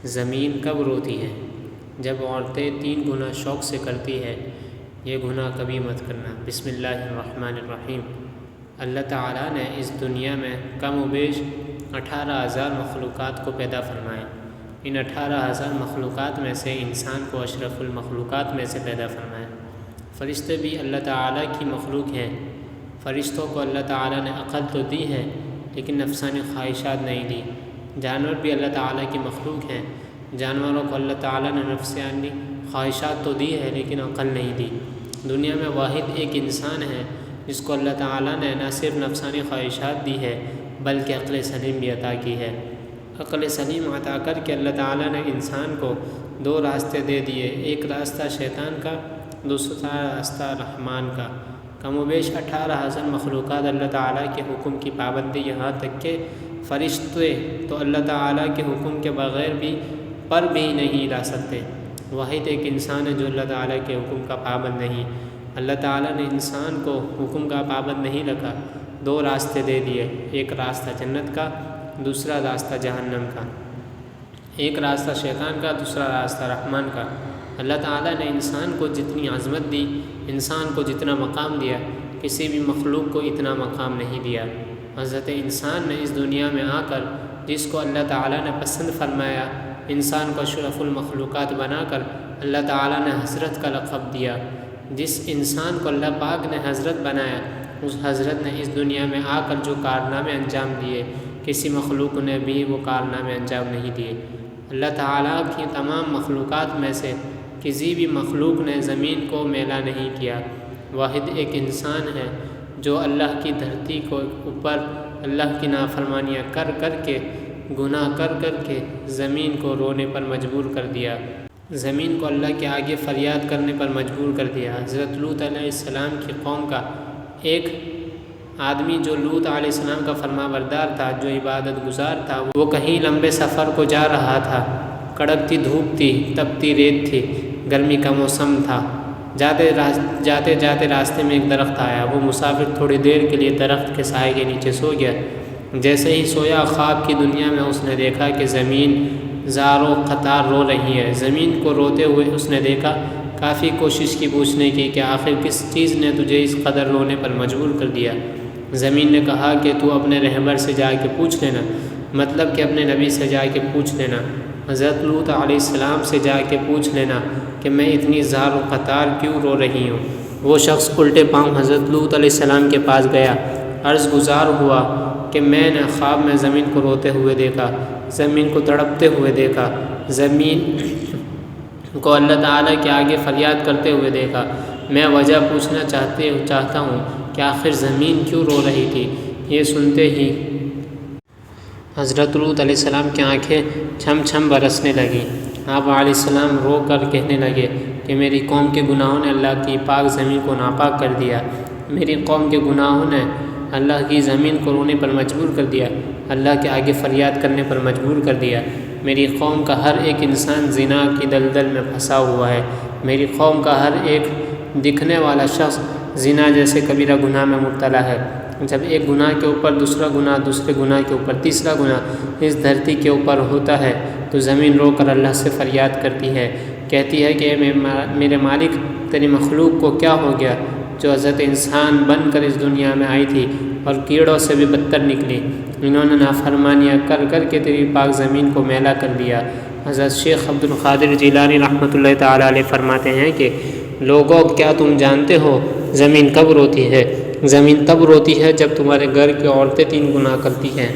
زمین کب روتی ہے؟ جب عورتیں 3 گناہ شوق سے کرتی ہے۔ یہ گناہ کبھی مت کرنا۔ بسم اللہ الرحمن الرحیم۔ اللہ تعالیٰ نے اس دنیا میں کم و بیش 18,000 مخلوقات کو پیدا فرمایا۔ ان 18,000 مخلوقات میں سے انسان کو اشرف المخلوقات میں سے پیدا فرمایا۔ فرشتے بھی اللہ تعالیٰ کی مخلوق ہیں۔ فرشتوں کو اللہ تعالیٰ نے عقل تو دی ہے لیکن نفسانی خواہشات نہیں دی۔ جانور بھی اللہ تعالیٰ کی مخلوق ہیں۔ جانوروں کو اللہ تعالیٰ نے نفسانی خواہشات تو دی ہے لیکن عقل نہیں دی۔ دنیا میں واحد ایک انسان ہے جس کو اللہ تعالیٰ نے نہ صرف نفسانی خواہشات دی ہے بلکہ عقل سلیم بھی عطا کی ہے۔ عقل سلیم عطا کر کے اللہ تعالیٰ نے انسان کو 2 راستے دے دیے، ایک راستہ شیطان کا، دوسرا راستہ رحمان کا۔ کم و بیش 18,000 مخلوقات اللہ تعالیٰ کے حکم کی پابندی، یہاں تک کہ فرشتے تو اللہ تعالیٰ کے حکم کے بغیر بھی پر بھی نہیں لا سکتے۔ واحد ایک انسان ہے جو اللہ تعالیٰ کے حکم کا پابند نہیں۔ اللہ تعالیٰ نے انسان کو حکم کا پابند نہیں رکھا، 2 راستے دے دیے، ایک راستہ جنت کا، دوسرا راستہ جہنم کا۔ ایک راستہ شیطان کا، دوسرا راستہ رحمان کا۔ اللہ تعالیٰ نے انسان کو جتنی عظمت دی، انسان کو جتنا مقام دیا، کسی بھی مخلوق کو اتنا مقام نہیں دیا۔ حضرت انسان نے اس دنیا میں آ کر جس کو اللہ تعالیٰ نے پسند فرمایا، انسان کو اشرف المخلوقات بنا کر اللہ تعالیٰ نے حضرت کا لقب دیا۔ جس انسان کو اللہ پاک نے حضرت بنایا، اس حضرت نے اس دنیا میں آ کر جو کارنامے انجام دیے، کسی مخلوق نے بھی وہ کارنامے انجام نہیں دیے۔ اللہ تعالیٰ کی تمام مخلوقات میں سے کسی بھی مخلوق نے زمین کو میلا نہیں کیا۔ واحد ایک انسان ہے جو اللہ کی دھرتی کو اوپر اللہ کی نافرمانیاں کر کر کے، گناہ کر کر کے زمین کو رونے پر مجبور کر دیا، زمین کو اللہ کے آگے فریاد کرنے پر مجبور کر دیا۔ حضرت لوط علیہ السلام کی قوم کا ایک آدمی جو لوط علیہ السلام کا فرما بردار تھا، جو عبادت گزار تھا، وہ کہیں لمبے سفر کو جا رہا تھا۔ کڑکتی دھوپ تھی، تپتی ریت تھی، گرمی کا موسم تھا۔ جاتے جاتے راستے میں ایک درخت آیا۔ وہ مسافر تھوڑی دیر کے لیے درخت کے سائے کے نیچے سو گیا۔ جیسے ہی سویا، خواب کی دنیا میں اس نے دیکھا کہ زمین زاروں قطار رو رہی ہے۔ زمین کو روتے ہوئے اس نے دیکھا۔ کافی کوشش کی پوچھنے کی کہ آخر کس چیز نے تجھے اس قدر رونے پر مجبور کر دیا۔ زمین نے کہا کہ تو اپنے رہبر سے جا کے پوچھ لینا، مطلب کہ اپنے نبی سے جا کے پوچھ لینا، حضرت لوط علیہ السلام سے جا کے پوچھ لینا کہ میں اتنی زار و قطار کیوں رو رہی ہوں۔ وہ شخص الٹے پاؤں حضرت لوط علیہ السلام کے پاس گیا، عرض گزار ہوا کہ میں نے خواب میں زمین کو روتے ہوئے دیکھا، زمین کو تڑپتے ہوئے دیکھا، زمین کو اللہ تعالیٰ کے آگے فریاد کرتے ہوئے دیکھا۔ میں وجہ پوچھنا چاہتا ہوں کہ آخر زمین کیوں رو رہی تھی۔ یہ سنتے ہی حضرت لوط علیہ السلام کی آنکھیں چھم چھم برسنے لگیں۔ آپ علیہ السلام رو کر کہنے لگے کہ میری قوم کے گناہوں نے اللہ کی پاک زمین کو ناپاک کر دیا۔ میری قوم کے گناہوں نے اللہ کی زمین کو رونے پر مجبور کر دیا، اللہ کے آگے فریاد کرنے پر مجبور کر دیا۔ میری قوم کا ہر ایک انسان زنا کی دلدل میں پھنسا ہوا ہے۔ میری قوم کا ہر ایک دکھنے والا شخص زنا جیسے کبیرہ گناہ میں مبتلا ہے۔ جب ایک گناہ کے اوپر دوسرا گناہ، دوسرے گناہ کے اوپر تیسرا گناہ اس دھرتی کے اوپر ہوتا ہے تو زمین رو کر اللہ سے فریاد کرتی ہے، کہتی ہے کہ میرے مالک، تیری مخلوق کو کیا ہو گیا جو حضرت انسان بن کر اس دنیا میں آئی تھی اور کیڑوں سے بھی بدتر نکلی۔ انہوں نے نافرمانیاں کر کر کے تیری پاک زمین کو میلا کر دیا۔ حضرت شیخ عبد القادر جیلانی رحمۃ اللہ تعالیٰ علیہ فرماتے ہیں کہ لوگوں، کیا تم جانتے ہو زمین کب روتی ہے؟ زمین تب روتی ہے جب تمہارے گھر کی عورتیں 3 گناہ کرتی ہیں۔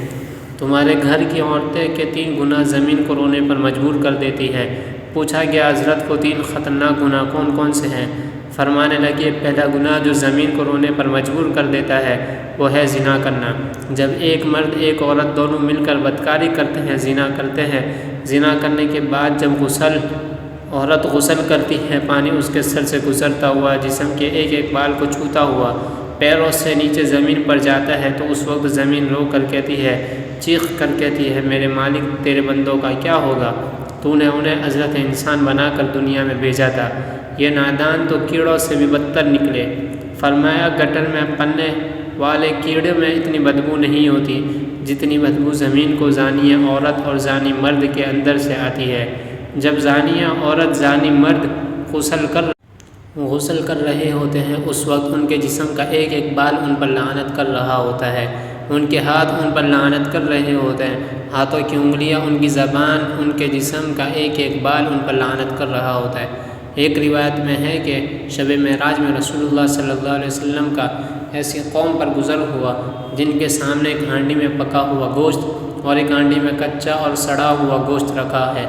تمہارے گھر کی عورتیں کے 3 گناہ زمین کو رونے پر مجبور کر دیتی ہے۔ پوچھا گیا حضرت کو 3 خطرناک گناہ کون کون سے ہیں؟ فرمانے لگے، پہلا گناہ جو زمین کو رونے پر مجبور کر دیتا ہے وہ ہے زنا کرنا۔ جب ایک مرد ایک عورت دونوں مل کر بدکاری کرتے ہیں، زنا کرتے ہیں، زنا کرنے کے بعد جب عورت غسل کرتی ہے، پانی اس کے سر سے گزرتا ہوا، جسم کے ایک ایک بال کو چھوتا ہوا پیروں سے نیچے زمین پر جاتا ہے، تو اس وقت زمین رو کر کہتی ہے، چیخ کر کہتی ہے، میرے مالک، تیرے بندوں کا کیا ہوگا؟ تو نے انہیں حضرت انسان بنا کر دنیا میں بھیجا تھا، یہ نادان تو کیڑوں سے بھی بدتر نکلے۔ فرمایا، گٹر میں پلنے والے کیڑے میں اتنی بدبو نہیں ہوتی جتنی بدبو زمین کو زانیہ عورت اور زانی مرد کے اندر سے آتی ہے۔ جب زانیہ عورت زانی مرد غسل کر رہے ہوتے ہیں اس وقت ان کے جسم کا ایک ایک بال ان پر لعنت کر رہا ہوتا ہے، ان کے ہاتھ ان پر لعنت کر رہے ہوتے ہیں، ہاتھوں کی انگلیاں، ان کی زبان، ان کے جسم کا ایک ایک بال ان پر لعنت کر رہا ہوتا ہے۔ ایک روایت میں ہے کہ شب معراج میں رسول اللہ صلی اللہ علیہ وسلم کا ایسی قوم پر گزر ہوا جن کے سامنے ایک ہانڈی میں پکا ہوا گوشت اور ایک ہانڈی میں کچا اور سڑا ہوا گوشت رکھا ہے۔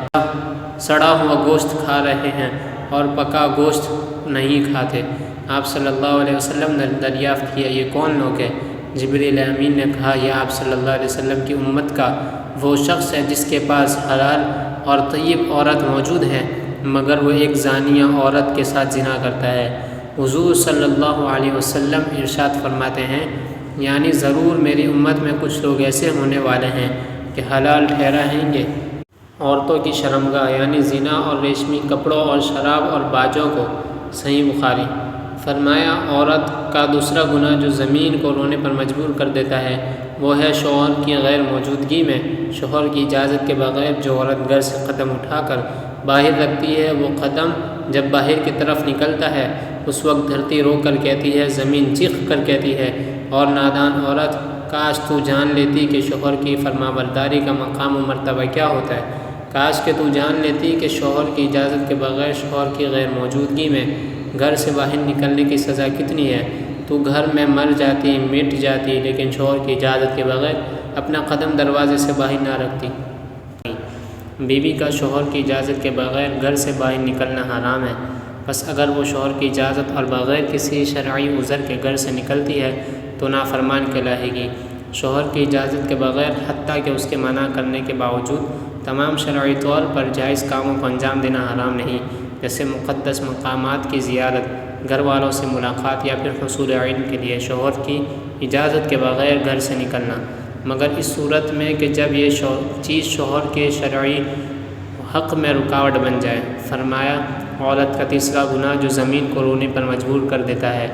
سڑا ہوا گوشت کھا رہے ہیں اور پکا گوشت نہیں کھاتے۔ آپ صلی اللہ علیہ وسلم نے دریافت کیا یہ کون لوگ ہیں؟ جبریل امین نے کہا یہ آپ صلی اللہ علیہ وسلم کی امت کا وہ شخص ہے جس کے پاس حلال اور طیب عورت موجود ہے مگر وہ ایک زانیہ عورت کے ساتھ زنا کرتا ہے۔ حضور صلی اللہ علیہ وسلم ارشاد فرماتے ہیں یعنی ضرور میری امت میں کچھ لوگ ایسے ہونے والے ہیں کہ حلال ٹھہرائیں گے عورتوں کی شرمگاہ یعنی زنا اور ریشمی کپڑوں اور شراب اور باجوں کو۔ صحیح بخاری۔ فرمایا عورت کا دوسرا گناہ جو زمین کو رونے پر مجبور کر دیتا ہے وہ ہے شوہر کی غیر موجودگی میں شوہر کی اجازت کے بغیر جو عورت گھر سے قدم اٹھا کر باہر رکھتی ہے، وہ قدم جب باہر کی طرف نکلتا ہے اس وقت دھرتی رو کر کہتی ہے، زمین چیخ کر کہتی ہے، اور نادان عورت کاش تو جان لیتی کہ شوہر کی فرمانبرداری کا مقام و مرتبہ کیا ہوتا ہے، کاش کہ تو جان لیتی کہ شوہر کی اجازت کے بغیر شوہر کی غیر موجودگی میں گھر سے باہر نکلنے کی سزا کتنی ہے، تو گھر میں مر جاتی مٹ جاتی لیکن شوہر کی اجازت کے بغیر اپنا قدم دروازے سے باہر نہ رکھتی۔ بیوی کا شوہر کی اجازت کے بغیر گھر سے باہر نکلنا حرام ہے، بس اگر وہ شوہر کی اجازت اور بغیر کسی شرعی عذر کے گھر سے نکلتی ہے تو نافرمان کہلائے گی۔ شوہر کی اجازت کے بغیر حتیٰ کہ اس کے منع کرنے کے باوجود تمام شرعی طور پر جائز کاموں کو انجام دینا حرام نہیں، جیسے مقدس مقامات کی زیارت، گھر والوں سے ملاقات یا پھر حصول علم کے لیے شوہر کی اجازت کے بغیر گھر سے نکلنا، مگر اس صورت میں کہ جب یہ چیز شوہر کے شرعی حق میں رکاوٹ بن جائے۔ فرمایا عورت کا تیسرا گناہ جو زمین کو رونے پر مجبور کر دیتا ہے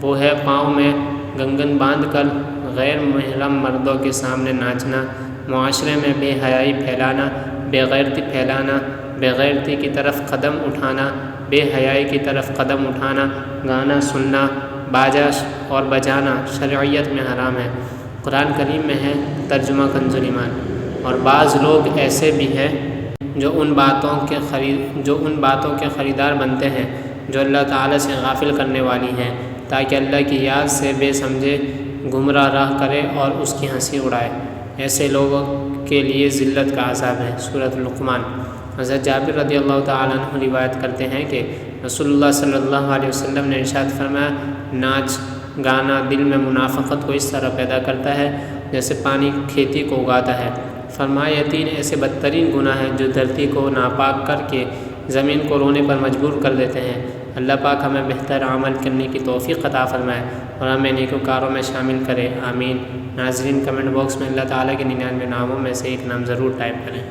وہ ہے پاؤں میں گنگن باندھ کر غیر محرم مردوں کے سامنے ناچنا، معاشرے میں بے حیائی پھیلانا، بے غیرتی پھیلانا، بے غیرتی کی طرف قدم اٹھانا، بے حیائی کی طرف قدم اٹھانا، گانا سننا، باجا اور بجانا شرعیت میں حرام ہے۔ قرآن کریم میں ہے ترجمہ کنز ایمان۔ اور بعض لوگ ایسے بھی ہیں جو ان باتوں کے خریدار بنتے ہیں جو اللہ تعالیٰ سے غافل کرنے والی ہیں تاکہ اللہ کی یاد سے بے سمجھے گمراہ راہ کرے اور اس کی ہنسی اڑائے۔ ایسے لوگوں کے لیے ذلت کا عذاب ہے۔ سورۃ لقمان۔ حضرت جابر رضی اللہ تعالیٰ عنہ روایت کرتے ہیں کہ رسول اللہ صلی اللہ علیہ وسلم نے ارشاد فرمایا ناچ گانا دل میں منافقت کو اس طرح پیدا کرتا ہے جیسے پانی کھیتی کو اگاتا ہے۔ فرمایا 3 ایسے بدترین گناہ ہیں جو دھرتی کو ناپاک کر کے زمین کو رونے پر مجبور کر دیتے ہیں۔ اللہ پاک ہمیں بہتر عمل کرنے کی توفیق عطا فرمائے اور ہمیں نیکوکاروں میں شامل کرے، آمین۔ ناظرین کمنٹ باکس میں اللہ تعالیٰ کے 99 ناموں میں سے ایک نام ضرور ٹائپ کریں۔